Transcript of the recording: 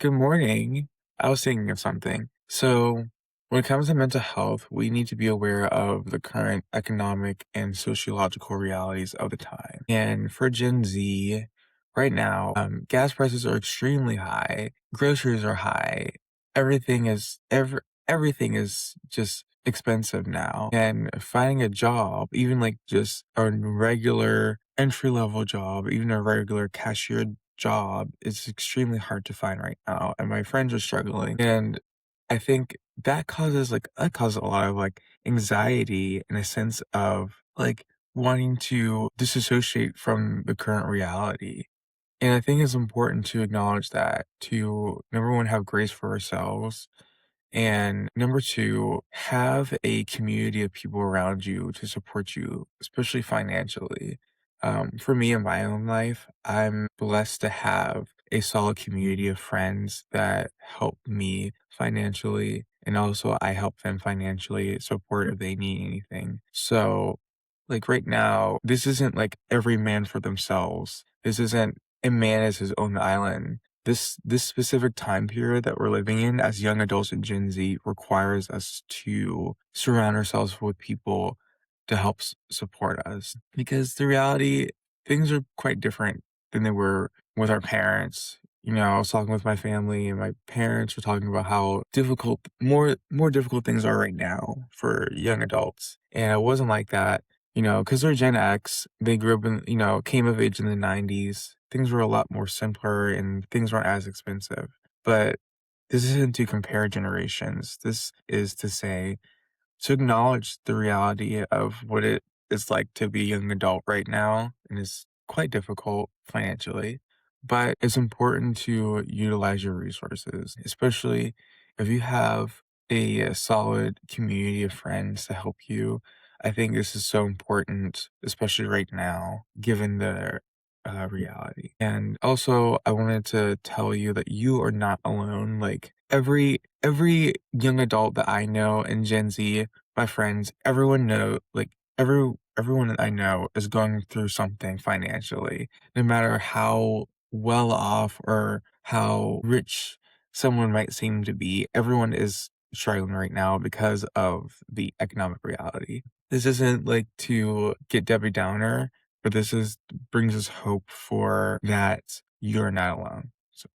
Good morning. I was thinking of something. So, when it comes to mental health, we need to be aware of the current economic and sociological realities of the time. And for Gen Z, right now, gas prices are extremely high, groceries are high, everything is just expensive now. And finding a job, even like just a regular entry level job, even a regular cashier job is extremely hard to find right now, and my friends are struggling. And I think that causes a lot of like anxiety in a sense of like wanting to disassociate from the current reality. And I think it's important to acknowledge that, to number one, have grace for ourselves, and number two, have a community of people around you to support you, especially financially. For me in my own life, I'm blessed to have a solid community of friends that help me financially, and also I help them financially support if they need anything. So, like right now, this isn't like every man for themselves. This isn't a man is his own island. This specific time period that we're living in as young adults in Gen Z requires us to surround ourselves with people to help support us, because the reality, things are quite different than they were with our parents. I was talking with my family, and my parents were talking about how more difficult things are right now for young adults, and it wasn't like that. Because they're Gen X, they grew up came of age in the 90s. Things were a lot more simpler and things weren't as expensive. But this isn't to compare generations. This is to say, to acknowledge the reality of what it is like to be a young adult right now, and it's quite difficult financially. But it's important to utilize your resources, especially if you have a solid community of friends to help you. I think this is so important, especially right now, given the reality. And also, I wanted to tell you that you are not alone. Like every young adult that I know in Gen Z, my friends, everyone that I know is going through something financially, no matter how well off or how rich someone might seem to be. Everyone is struggling right now because of the economic reality. This isn't like to get Debbie Downer, but this is brings us hope for that you're not alone.